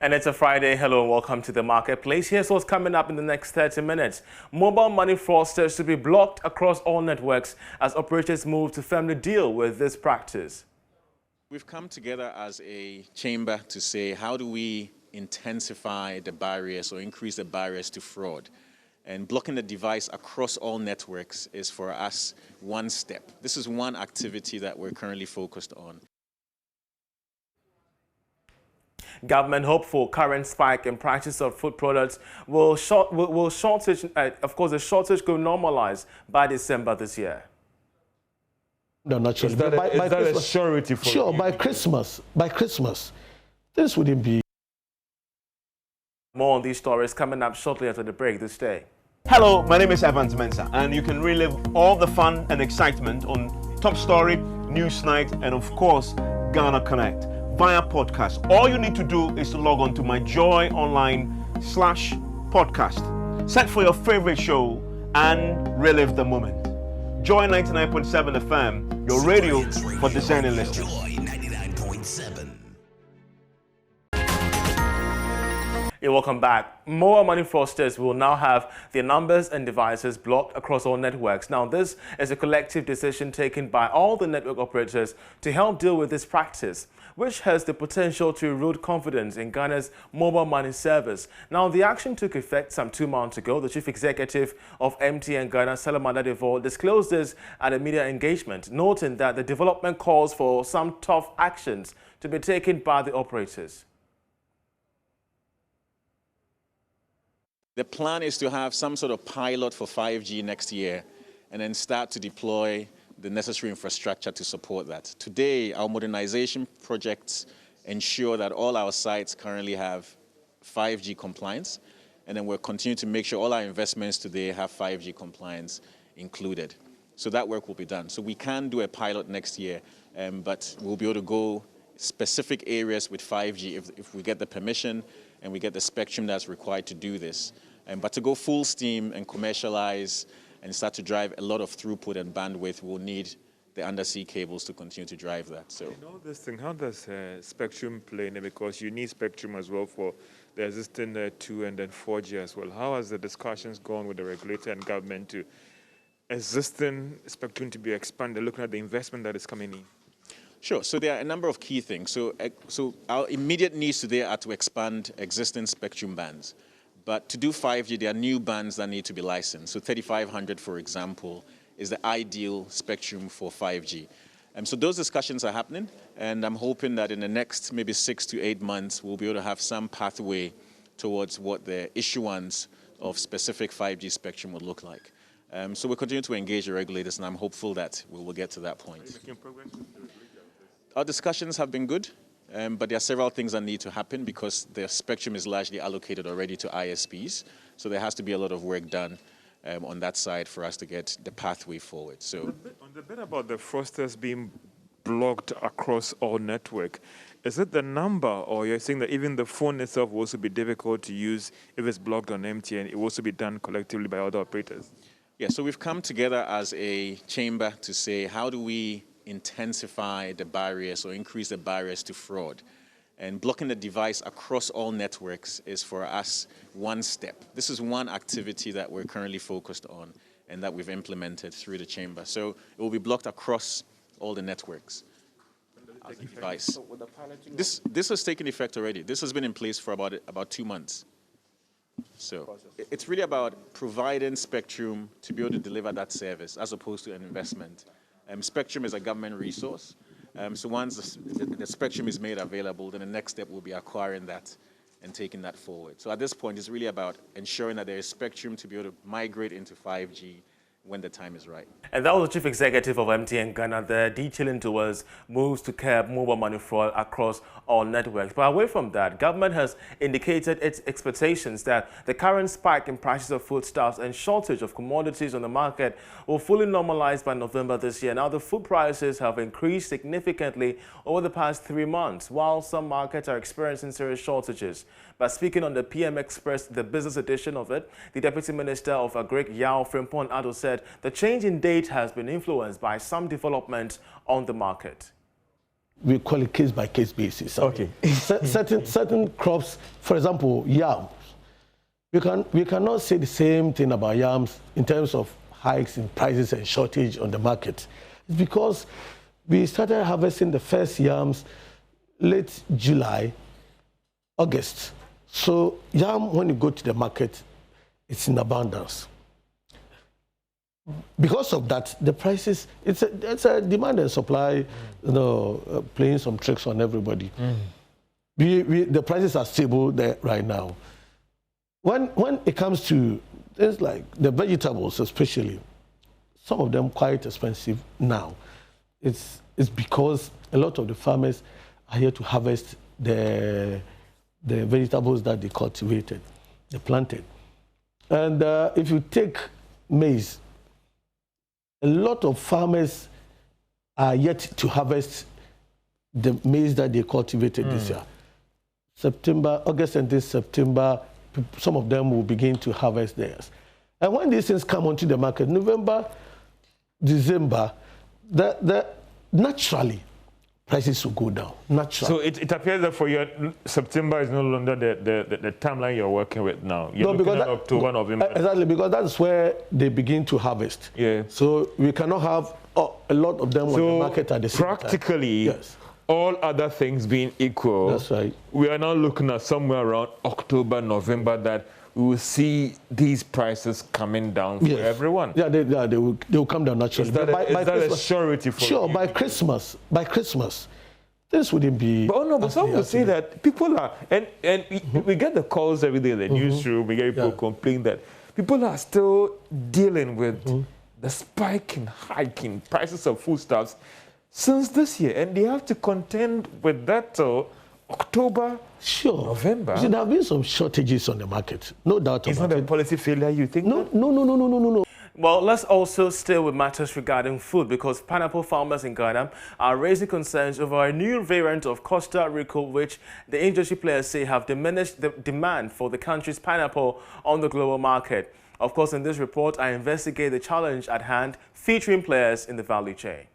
And it's a Friday. Hello and welcome to the marketplace. Here's what's coming up in the next 30 minutes. Mobile money fraudsters to be blocked across all networks as operators move to firmly deal with this practice. We've come together as a chamber to say, how do we intensify the barriers or increase the barriers to fraud? And blocking the device across all networks is for us one step. This is one activity that we're currently focused on. Government hopeful current spike in prices of food products will shortage, of course, the shortage could normalize by December this year. No, not sure. Is that a surety for Sure, by Christmas, this wouldn't be. More on these stories coming up shortly after the break this day. Hello, my name is Evans Mensah, and you can relive all the fun and excitement on Top Story, Newsnight, and of course, Ghana Connect via podcast. All you need to do is to log on to my joyonline/podcast. Search for your favorite show and relive the moment. Joy 99.7 FM, your radio for discerning listeners. Joy 99.7. Hey, welcome back. Mobile money fraudsters will now have their numbers and devices blocked across all networks. Now, this is a collective decision taken by all the network operators to help deal with this practice, which has the potential to erode confidence in Ghana's mobile money service. Now, the action took effect some 2 months ago. The chief executive of MTN Ghana, Salomon Adefo, disclosed this at a media engagement, noting that the development calls for some tough actions to be taken by the operators. The plan is to have some sort of pilot for 5G next year and then start to deploy the necessary infrastructure to support that. Today, our modernization projects ensure that all our sites currently have 5G compliance, and then we'll continue to make sure all our investments today have 5G compliance included. So that work will be done. So we can do a pilot next year, but we'll be able to go specific areas with 5G if we get the permission and we get the spectrum that's required to do this. But to go full steam and commercialize and start to drive a lot of throughput and bandwidth, we'll need the undersea cables to continue to drive that. So, in all this thing, how does spectrum play in it? Because you need spectrum as well for the existing 2 and then 4G as well. How has the discussions gone with the regulator and government to existing spectrum to be expanded, looking at the investment that is coming in? Sure. So there are a number of key things. So our immediate needs today are to expand existing spectrum bands. But to do 5G, there are new bands that need to be licensed. So 3500, for example, is the ideal spectrum for 5G. So those discussions are happening, and I'm hoping that in the next maybe 6 to 8 months, we'll be able to have some pathway towards what the issuance of specific 5G spectrum would look like. So we'll continue to engage the regulators, and I'm hopeful that we will get to that point. Are you making progress with the regulator? Our discussions have been good, but there are several things that need to happen because the spectrum is largely allocated already to ISPs. So there has to be a lot of work done on that side for us to get the pathway forward. So on the bit about the fraudsters being blocked across all network, is it the number, or you're saying that even the phone itself will also be difficult to use if it's blocked on MTN? It will also be done collectively by other operators? Yeah, so we've come together as a chamber to say, how do we intensify the barriers or increase the barriers to fraud? And blocking the device across all networks is for us one step. This is one activity that we're currently focused on and that we've implemented through the chamber. So it will be blocked across all the networks. As a device. This has taken effect already. This has been in place for about 2 months. So it's really about providing spectrum to be able to deliver that service as opposed to an investment. Spectrum is a government resource. So once the spectrum is made available, then the next step will be acquiring that and taking that forward. So at this point, it's really about ensuring that there is spectrum to be able to migrate into 5G when the time is right. And that was the chief executive of MTN Ghana there, detailing towards moves to curb mobile money fraud across all networks. But away from that, government has indicated its expectations that the current spike in prices of foodstuffs and shortage of commodities on the market will fully normalize by November this year. Now, the food prices have increased significantly over the past 3 months, while some markets are experiencing serious shortages. But speaking on the PM Express, the business edition of it, the Deputy Minister of Agric, Yao Frimpong Addo, said the change in date has been influenced by some development on the market. we call it case-by-case basis. Okay. certain crops, for example, yams. We cannot say the same thing about yams in terms of hikes in prices and shortage on the market. It's because we started harvesting the first yams late July, August. So yam, when you go to the market, it's in abundance. Because of that, the prices, it's a demand and supply, playing some tricks on everybody. The prices are stable there right now. When it comes to things like the vegetables, especially, some of them quite expensive now. It's because a lot of the farmers are here to harvest the vegetables that they cultivated, they planted. And if you take maize, a lot of farmers are yet to harvest the maize that they cultivated this year. August and this September, some of them will begin to harvest theirs. And when these things come onto the market, November, December, naturally, prices will go down, naturally. So it appears that for you, September is no longer the timeline you're working with now. You're looking at October, November. Exactly, because that's where they begin to harvest. Yeah. So we cannot have a lot of them on the market at the same time. Practically, yes. All other things being equal, that's right. We are now looking at somewhere around October, November that we will see these prices coming down for everyone. Yeah, they will come down naturally. Is that a surety for Sure, you? by Christmas, this wouldn't be. But some will say that people are, and we get the calls every day in the newsroom, we get people complain that people are still dealing with the spike in hiking prices of foodstuffs since this year, and they have to contend with that till October, November. See, there have been some shortages on the market, no doubt about it. It's not a policy failure, you think? No. Well, let's also stay with matters regarding food, because pineapple farmers in Ghana are raising concerns over a new variant of Costa Rica, which the industry players say have diminished the demand for the country's pineapple on the global market. Of course, in this report, I investigate the challenge at hand, featuring players in the value chain.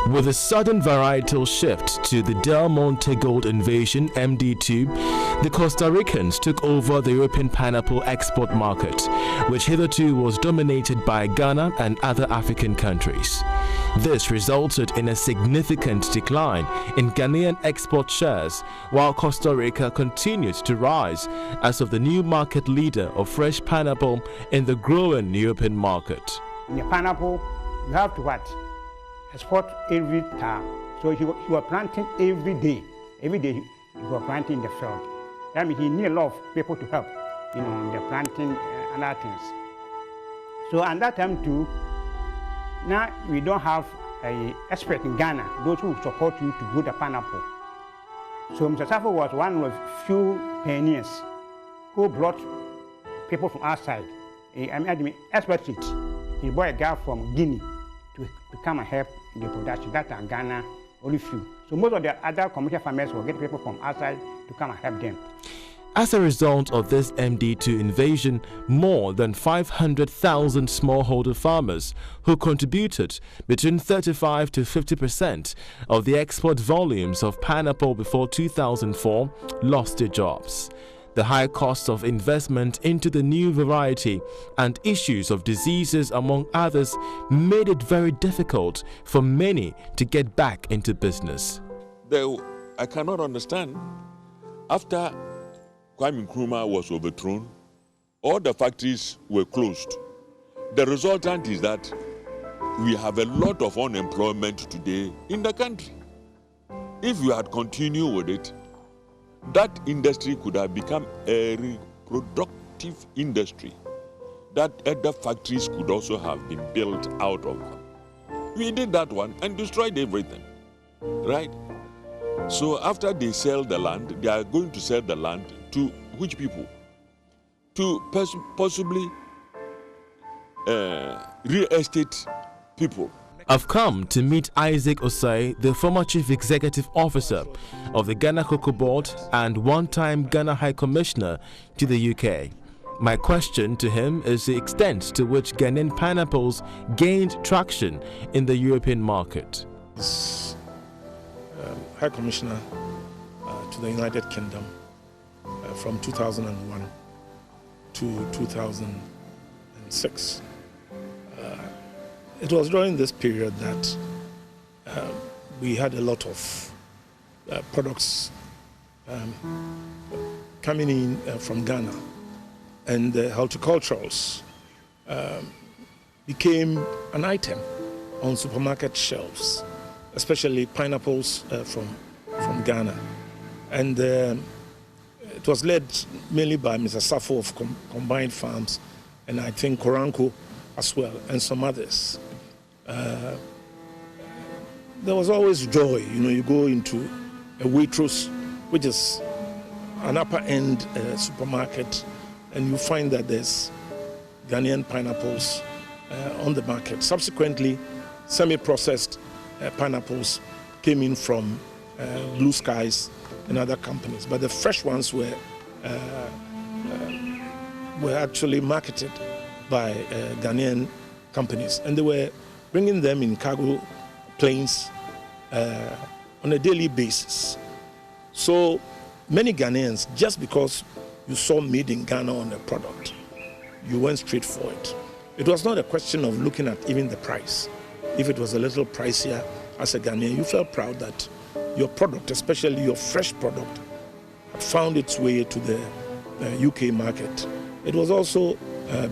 With a sudden varietal shift to the Del Monte Gold Invasion MD2, the Costa Ricans took over the European pineapple export market, which hitherto was dominated by Ghana and other African countries. This resulted in a significant decline in Ghanaian export shares, while Costa Rica continued to rise as of the new market leader of fresh pineapple in the growing European market. In the pineapple, you have to what? Export every time. So he was planting every day. Every day he was planting in the field. That means he need a lot of people to help, in the planting and other things. So at that time too, now we don't have an expert in Ghana, those who support you to grow the pineapple. So Mr. Safo was one of few pioneers who brought people from outside. Experts. He brought a guy from Guinea to come and help in the production. That are Ghana, only few. So most of the other commercial farmers will get people from outside to come and help them. As a result of this MD2 invasion, more than 500,000 smallholder farmers who contributed between 35 to 50% of the export volumes of pineapple before 2004 lost their jobs. The high cost of investment into the new variety and issues of diseases, among others, made it very difficult for many to get back into business. I cannot understand. After Kwame Nkrumah was overthrown, all the factories were closed. The resultant is that we have a lot of unemployment today in the country. If you had continued with it, that industry could have become a reproductive industry. that other factories could also have been built out of. We did that one and destroyed everything, right? So after they sell the land, they are going to sell the land to which people? To possibly real estate people. I've come to meet Isaac Osei, the former Chief Executive Officer of the Ghana Cocoa Board and one-time Ghana High Commissioner to the UK. My question to him is the extent to which Ghanaian pineapples gained traction in the European market. High Commissioner to the United Kingdom from 2001 to 2006. It was during this period that we had a lot of products coming in from Ghana, and the horticulturals became an item on supermarket shelves, especially pineapples from Ghana. And it was led mainly by Mr. Safo of Combined Farms, and I think Koranko as well, and some others. There was always joy. You know, you go into a Waitrose, which is an upper end supermarket, and you find that there's Ghanaian pineapples on the market. Subsequently, semi-processed pineapples came in from Blue Skies and other companies, but the fresh ones were actually marketed by Ghanaian companies, and they were bringing them in cargo planes on a daily basis. So many Ghanaians, just because you saw made in Ghana on a product, you went straight for it. It was not a question of looking at even the price. If it was a little pricier as a Ghanaian, you felt proud that your product, especially your fresh product, had found its way to the UK market. It was also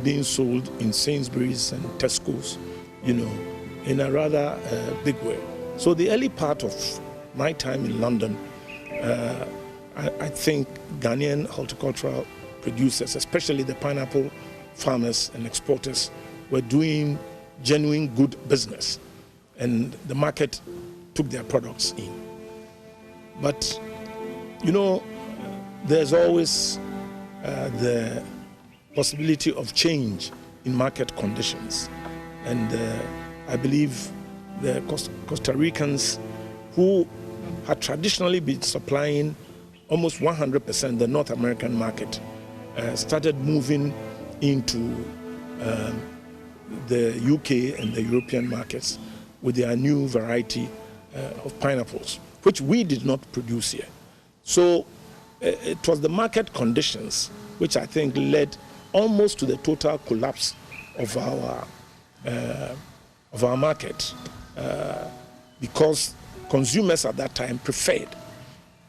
being sold in Sainsbury's and Tesco's, you know, in a rather big way. So the early part of my time in London, I think Ghanaian horticultural producers, especially the pineapple farmers and exporters, were doing genuine good business, and the market took their products in. But, you know, there's always the possibility of change in market conditions. And I believe the Costa Ricans, who had traditionally been supplying almost 100% the North American market, started moving into the UK and the European markets with their new variety of pineapples, which we did not produce here. So it was the market conditions which I think led almost to the total collapse of our market, because consumers at that time preferred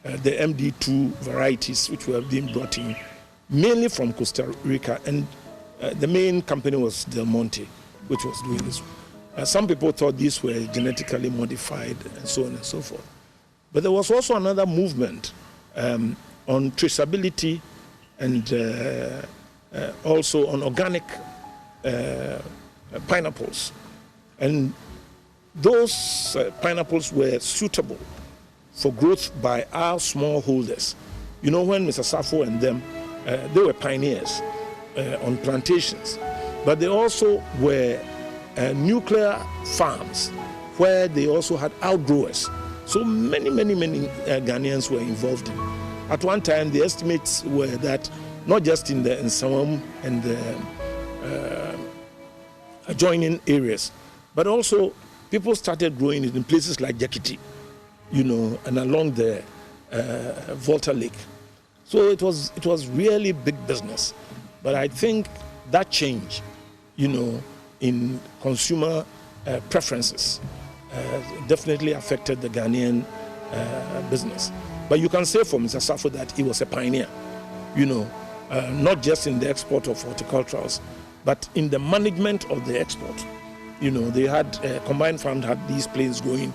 the MD2 varieties which were being brought in mainly from Costa Rica, and the main company was Del Monte, which was doing this. Some people thought these were genetically modified and so on and so forth. But there was also another movement on traceability and also on organic pineapples. And those pineapples were suitable for growth by our smallholders. You know, when Mr. Safo and them, they were pioneers on plantations, but they also were nuclear farms where they also had outgrowers. So many Ghanaians were involved in. At one time, the estimates were that not just in the Nsawam and the adjoining areas, but also people started growing it in places like Jakiti, you know, and along the Volta Lake. So it was really big business. But I think that change, you know, in consumer preferences definitely affected the Ghanaian business. But you can say for Mr. Safo that he was a pioneer, you know, not just in the export of horticulturals, but in the management of the export. You know, they had, Combined Farms had these planes going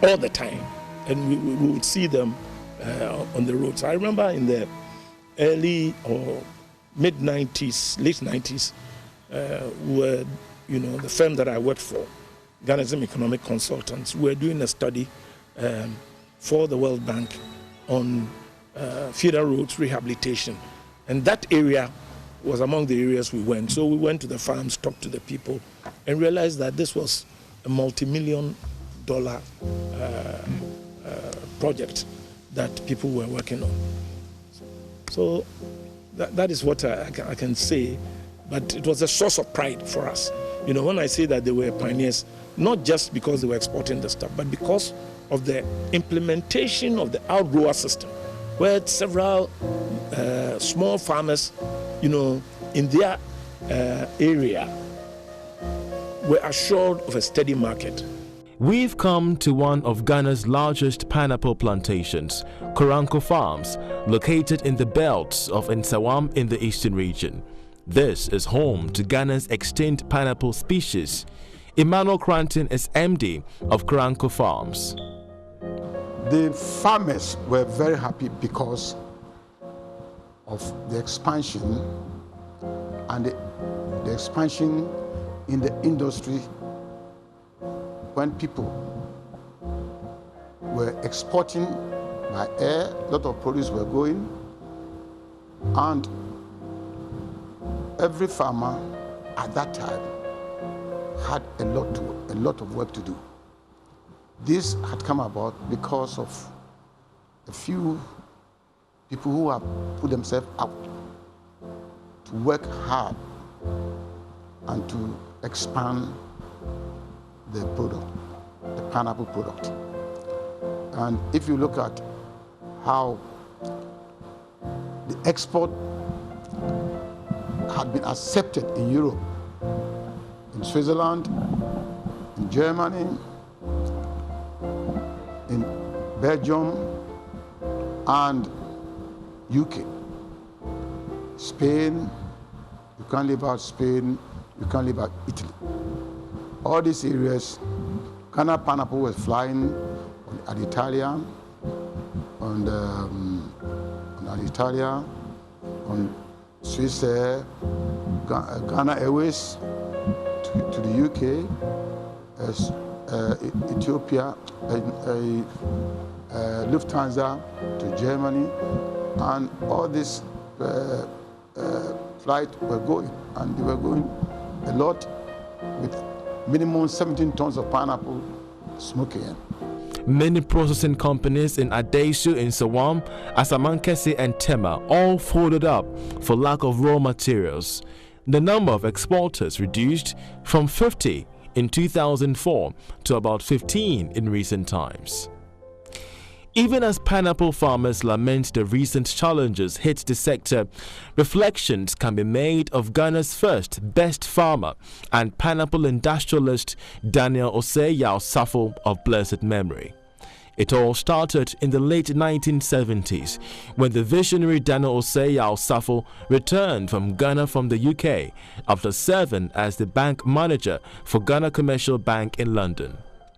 all the time, and we would see them on the roads. I remember in the early or mid-90s, late 90s, were, the firm that I worked for, Ghana's Economic Consultants, were doing a study for the World Bank on feeder roads rehabilitation. And that area was among the areas we went. So we went to the farms, talked to the people, and realized that this was a multi-million-dollar project that people were working on. So that is what I can say, but it was a source of pride for us. When I say that they were pioneers, not just because they were exporting the stuff, but because of the implementation of the outgrower system, where several small farmers, in their area, were assured of a steady market. We've come to one of Ghana's largest pineapple plantations, Koranko Farms, located in the belts of Nsawam in the eastern region. This is home to Ghana's extinct pineapple species. Emmanuel Cranton is MD of Koranko Farms. The farmers were very happy because of the expansion and the expansion in the industry. When people were exporting by air, a lot of produce were going, and every farmer at that time had a lot of work to do. This had come about because of a few people who have put themselves out to work hard and to expand the product, the pineapple product. And if you look at how the export had been accepted in Europe, in Switzerland, in Germany, in Belgium, and UK. Spain, you can't live out Spain, you can't live out Italy. All these areas, Ghana pineapple was flying on Alitalia, on Swiss Air, Ghana Airways to the UK, Ethiopia, Lufthansa to Germany, and all these flights were going, and they were going a lot with minimum 17 tons of pineapple smoking. Many processing companies in Adesu, in Nsawam, Asamankese and Tema all folded up for lack of raw materials. The number of exporters reduced from 50 in 2004 to about 15 in recent times. Even as pineapple farmers lament the recent challenges hit the sector, reflections can be made of Ghana's first best farmer and pineapple industrialist Daniel Osei-Yaw Safo of blessed memory. It all started in the late 1970s when the visionary Daniel Osei-Yaw Safo returned from Ghana from the UK after serving as the bank manager for Ghana Commercial Bank in London.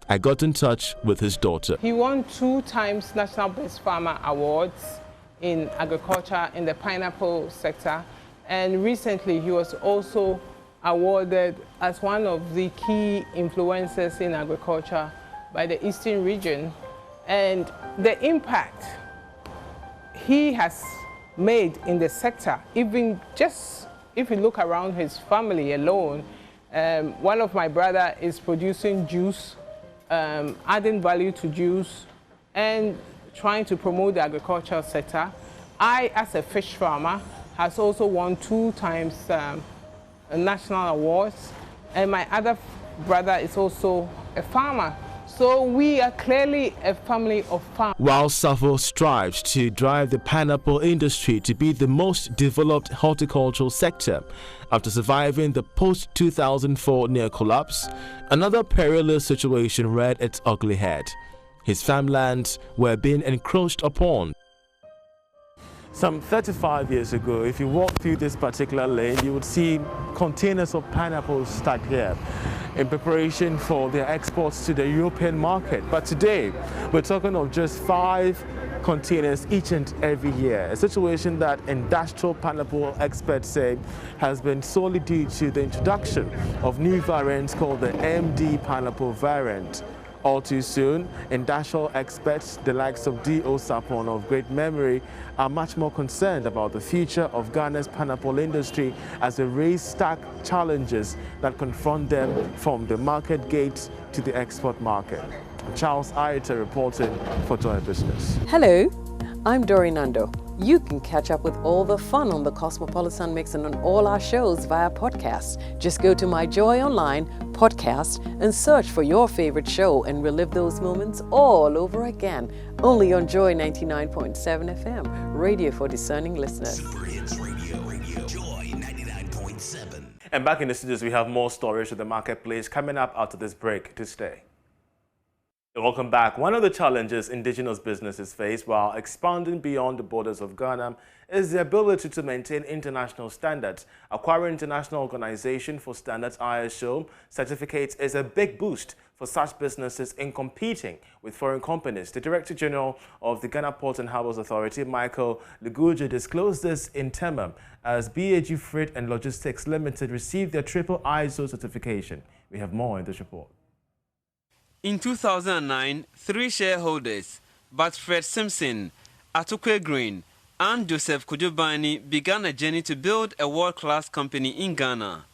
I got in touch with his daughter. He won 2 times National Best Farmer Awards in agriculture in the pineapple sector, and recently he was also awarded as one of the key influencers in agriculture by the Eastern region. And the impact he has made in the sector, even just if you look around his family alone, one of my brother is producing juice, adding value to juice and trying to promote the agricultural sector. I, as a fish farmer, has also won 2 times national awards, and my other brother is also a farmer. So we are clearly a family of farmers. While Safo strives to drive the pineapple industry to be the most developed horticultural sector after surviving the post-2004 near collapse, another perilous situation reared its ugly head. His farmlands were being encroached upon. Some 35 years ago, if you walk through this particular lane, you would see containers of pineapples stacked here. in preparation for their exports to the European market. But today, we're talking of just 5 containers each and every year, a situation that industrial pineapple experts say has been solely due to the introduction of new variants called the MD pineapple variant. All too soon, industrial experts, the likes of D.O. Sapon of great memory, are much more concerned about the future of Ghana's pineapple industry as they raise stark challenges that confront them from the market gate to the export market. Charles Ayete reporting for Joy Business. Hello, I'm Dori Nando. You can catch up with all the fun on the Cosmopolitan Mix and on all our shows via podcast. Just go to My Joy Online podcast and search for your favorite show and relive those moments all over again. Only on Joy 99.7 FM, radio for discerning listeners. Super Hits Radio, Joy 99.7. And back in the studios, we have more stories of the marketplace coming up after this break to stay. Welcome back. One of the challenges indigenous businesses face while expanding beyond the borders of Ghana is the ability to maintain international standards. Acquiring International Organization for Standards ISO certificates is a big boost for such businesses in competing with foreign companies. The Director General of the Ghana Ports and Harbours Authority, Michael Luguje, disclosed this in Temam as BAG Freight and Logistics Limited received their triple ISO certification. We have more in this report. In 2009, 3 shareholders, Bartfred Simpson, Atokwe Green, and Joseph Kujubani began a journey to build a world-class company in Ghana.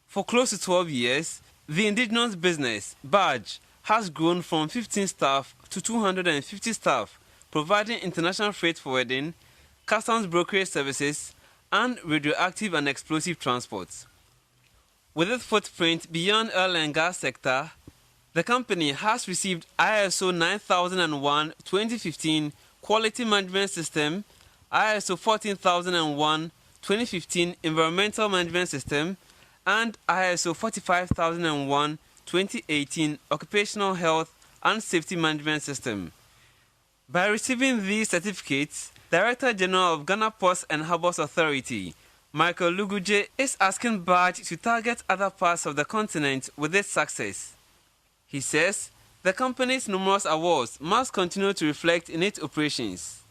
For close to 12 years, the indigenous business, BAG, has grown from 15 staff to 250 staff, providing international freight forwarding, customs brokerage services, and radioactive and explosive transports. With its footprint beyond oil and gas sector, the company has received ISO 9001-2015 Quality Management System, ISO 14001-2015 Environmental Management System, and ISO 45001-2018 Occupational Health and Safety Management System. By receiving these certificates, Director General of Ghana Ports and Harbours Authority, Michael Luguje, is asking BAG to target other parts of the continent with its success. He says the company's numerous awards must continue to reflect in its operations.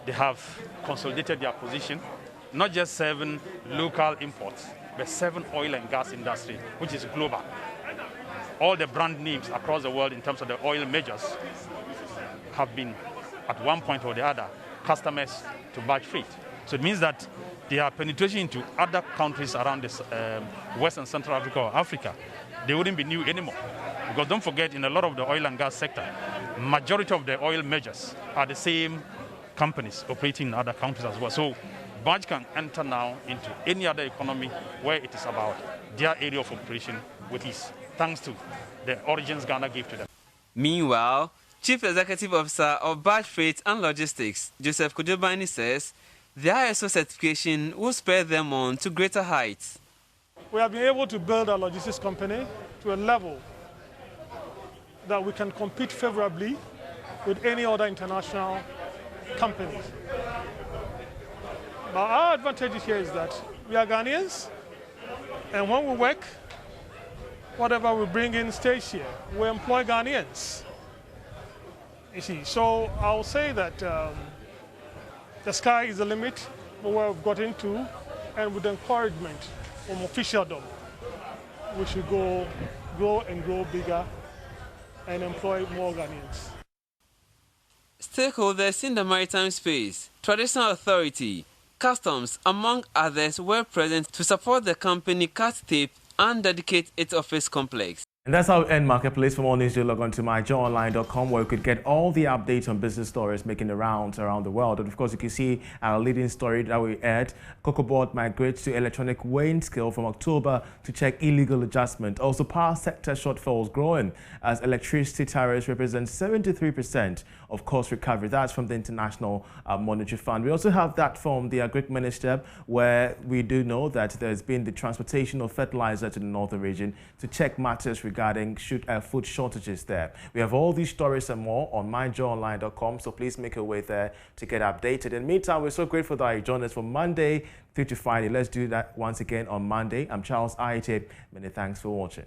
They have consolidated their position, not just serving local imports, but serving oil and gas industry, which is global. All the brand names across the world in terms of the oil majors have been, at one point or the other, customers to BAG Freight. So it means that their penetration into other countries around this West and Central Africa or Africa, they wouldn't be new anymore. Because don't forget, in a lot of the oil and gas sector, majority of the oil majors are the same companies operating in other countries as well. So BAG can enter now into any other economy where it is about their area of operation with ease, thanks to the origins Ghana gave to them. Meanwhile, Chief Executive Officer of BAG Freight and Logistics, Joseph Kujubani, says the ISO certification will spur them on to greater heights. We have been able to build our logistics company to a level that we can compete favorably with any other international companies. Now, our advantage here is that we are Ghanaians, and when we work, whatever we bring in stays here. We employ Ghanaians. You see, so I'll say that the sky is the limit for where we've got into, and with encouragement from officialdom, we should grow and grow bigger and employ more Ghanaians. Stakeholders in the maritime space, traditional authority, customs, among others, were present to support the company cut tape and dedicate its office complex. And that's our end marketplace. For more news, you log on to myjoyonline.com, where you could get all the updates on business stories making the rounds around the world. And of course, you can see our leading story that we aired. Cocoa Board migrates to electronic weighing scale from October to check illegal adjustment. Also, power sector shortfalls growing as electricity tariffs represent 73% of cost recovery. That's from the International Monetary Fund. We also have that from the Agri Minister, where we do know that there's been the transportation of fertilizer to the northern region to check matters regarding food shortages there. We have all these stories and more on myjoyonline.com, so please make your way there to get updated. In the meantime, we're so grateful that you joined us from Monday through to Friday. Let's do that once again on Monday. I'm Charles Ayete. Many thanks for watching.